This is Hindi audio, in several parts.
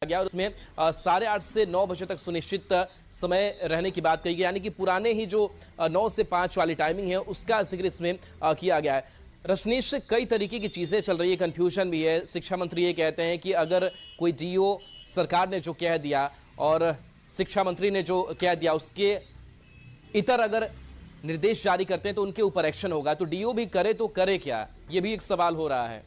गया और उसमें 8:30 से 9 बजे तक सुनिश्चित समय रहने की बात कही गई, यानी कि पुराने ही जो 9 से 5 वाली टाइमिंग है उसका जिक्र इसमें किया गया है। रजनीश, कई तरीके की चीजें चल रही है, कंफ्यूजन भी है। शिक्षा मंत्री ये कहते हैं कि अगर कोई डीओ सरकार ने जो कह दिया और शिक्षा मंत्री ने जो कह दिया उसके इतर अगर निर्देश जारी करते हैं तो उनके ऊपर एक्शन होगा, तो डीओ भी करे तो करे क्या, ये भी एक सवाल हो रहा है।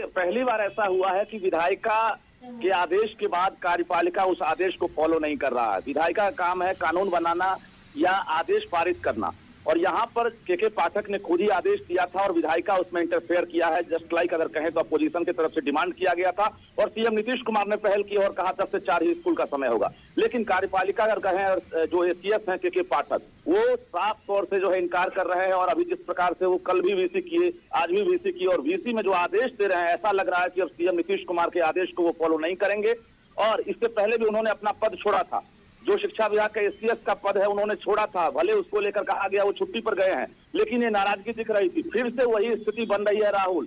पहली बार ऐसा हुआ है कि विधायिका के आदेश के बाद कार्यपालिका उस आदेश को फॉलो नहीं कर रहा है। विधायिका का काम है कानून बनाना या आदेश पारित करना, और यहाँ पर के पाठक ने खुद ही आदेश दिया था और विधायिका उसमें इंटरफेयर किया है। जस्ट लाइक अगर कहें तो अपोजिशन की तरफ से डिमांड किया गया था और सीएम नीतीश कुमार ने पहल की और कहा 10 से 4 ही स्कूल का समय होगा। लेकिन कार्यपालिका अगर कहें जो एसीएस हैं के पाठक, वो साफ तौर से जो है इनकार कर रहे हैं। और अभी जिस प्रकार से वो कल भी वीसी किए, आज भी वीसी किए और वीसी में जो आदेश दे रहे हैं, ऐसा लग रहा है कि अब सीएम नीतीश कुमार के आदेश को वो फॉलो नहीं करेंगे। और इससे पहले भी उन्होंने अपना पद छोड़ा था, जो शिक्षा विभाग का एसीएस का पद है उन्होंने छोड़ा था। भले उसको लेकर कहा गया वो छुट्टी पर गए हैं, लेकिन ये नाराजगी दिख रही थी। फिर से वही स्थिति बन रही है राहुल।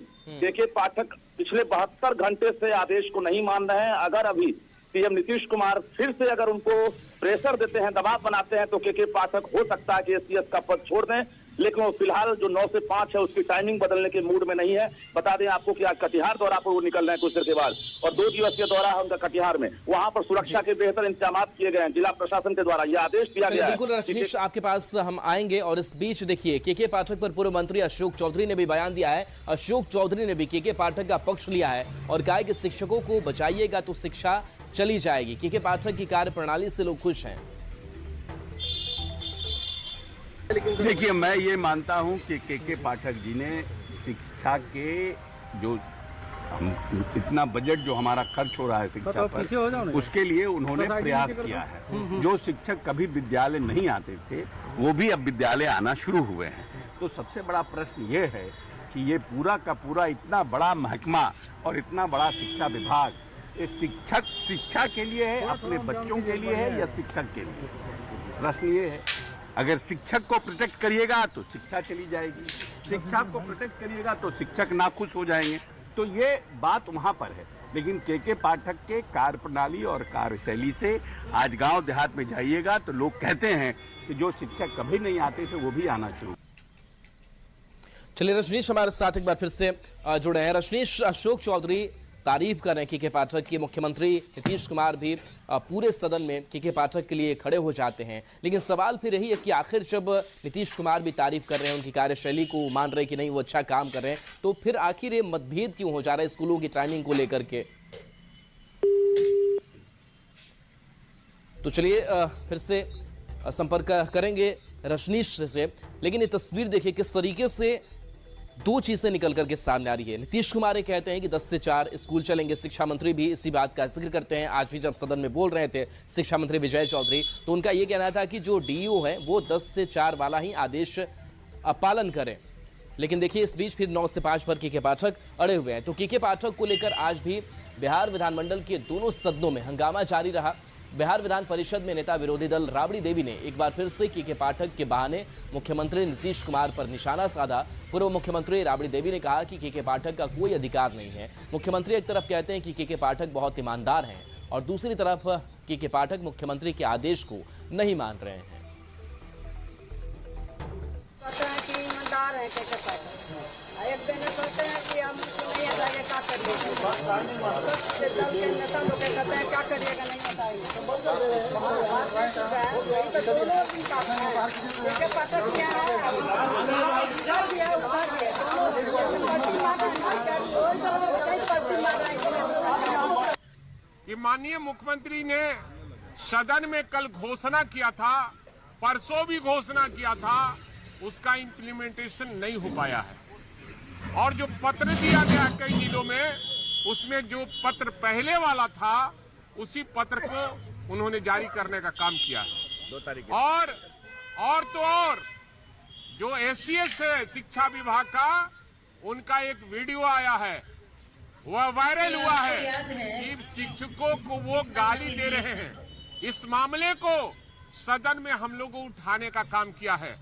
के पाठक पिछले 72 घंटे से आदेश को नहीं मान रहे हैं। अगर अभी सीएम नीतीश कुमार फिर से अगर उनको प्रेशर देते हैं, दबाव बनाते हैं, तो के पाठक हो सकता है कि एसीएस का पद छोड़ दें। लेकिन वो फिलहाल जो 9 से 5 है उसकी टाइमिंग बदलने के मूड में नहीं है। बता दें आपको कि आज कटिहार दौरा पर वो निकल रहे हैं कुछ देर के बाद, और 2 दिवसीय दौरा है उनका कटिहार में। वहां पर सुरक्षा के बेहतर इंतजाम किए गए हैं जिला प्रशासन के द्वारा, यह आदेश दिया गया है। बिल्कुल रजनीश, आपके पास हम आएंगे। और इस बीच देखिए के पाठक पर पूर्व मंत्री अशोक चौधरी ने भी बयान दिया है। अशोक चौधरी ने भी के पाठक का पक्ष लिया है और कहा कि शिक्षकों को बचाइएगा तो शिक्षा चली जाएगी। के पाठक की कार्य प्रणाली से लोग खुश हैं। देखिए, मैं ये मानता हूं कि के पाठक जी ने शिक्षा के जो इतना बजट जो हमारा खर्च हो रहा है शिक्षा पर, उसके लिए उन्होंने प्रयास किया है। जो शिक्षक कभी विद्यालय नहीं आते थे वो भी अब विद्यालय आना शुरू हुए हैं। तो सबसे बड़ा प्रश्न ये है कि ये पूरा का पूरा इतना बड़ा महकमा और इतना बड़ा शिक्षा विभाग, ये शिक्षा के लिए है, अपने बच्चों के लिए है या शिक्षक के लिए? प्रश्न ये है। अगर शिक्षक को प्रोटेक्ट करिएगा तो शिक्षा चली जाएगी, शिक्षा को प्रोटेक्ट करिएगा तो शिक्षक नाखुश हो जाएंगे। तो ये बात वहां पर है। लेकिन के पाठक के कार्य प्रणाली और कार्यशैली से आज गांव देहात में जाइएगा तो लोग कहते हैं कि जो शिक्षक कभी नहीं आते थे वो भी आना शुरू। चलिए रजनीश हमारे साथ एक बार फिर से जुड़े हैं। रजनीश, अशोक चौधरी तारीफ कर रहे हैं के पाठक की, मुख्यमंत्री नीतीश कुमार भी पूरे सदन में के पाठक के लिए खड़े हो जाते हैं। लेकिन सवाल फिर यही है कि आखिर जब नीतीश कुमार भी तारीफ कर रहे हैं, उनकी कार्यशैली को मान रहे हैं कि नहीं वो अच्छा काम कर रहे हैं, तो फिर आखिर ये मतभेद क्यों हो जा रहा है स्कूलों की टाइमिंग को लेकर के? तो चलिए फिर से संपर्क करेंगे रजनीश से। लेकिन ये तस्वीर देखिए किस तरीके से 2 चीजें निकल करके सामने आ रही है। नीतीश कुमार ये कहते हैं कि 10 से 4 स्कूल चलेंगे। शिक्षा मंत्री भी इसी बात का जिक्र करते हैं। आज भी जब सदन में बोल रहे थे शिक्षा मंत्री विजय चौधरी, तो उनका ये कहना था कि जो डीओ है वो 10 से 4 वाला ही आदेश पालन करें। लेकिन देखिए इस बीच फिर 9 से 5 पर के पाठक अड़े हुए हैं। तो के पाठक को लेकर आज भी बिहार विधानमंडल के दोनों सदनों में हंगामा जारी रहा। बिहार विधान परिषद में नेता विरोधी दल राबड़ी देवी ने एक बार फिर से के पाठक के बहाने मुख्यमंत्री नीतीश कुमार पर निशाना साधा। पूर्व मुख्यमंत्री राबड़ी देवी ने कहा कि के पाठक का कोई अधिकार नहीं है। मुख्यमंत्री एक तरफ कहते हैं कि के पाठक बहुत ईमानदार हैं और दूसरी तरफ के पाठक मुख्यमंत्री के आदेश को नहीं मान रहे हैं। एक दिन कहते हैं कि हम नहीं बताएंगे क्या करिएगा, नेता लोग कहते हैं क्या करिएगा नहीं बताएंगे। कि माननीय मुख्यमंत्री ने सदन में कल घोषणा किया था, परसों भी घोषणा किया था, उसका इम्प्लीमेंटेशन नहीं हो पाया है। और जो पत्र दिया गया कई जिलों में, उसमें जो पत्र पहले वाला था उसी पत्र को उन्होंने जारी करने का काम किया है 2 तारीख। और जो एसीएस है शिक्षा विभाग का, उनका एक वीडियो आया है, वह वायरल हुआ है कि शिक्षकों को वो गाली दे रहे हैं। इस मामले को सदन में हम लोगों को उठाने का काम किया है।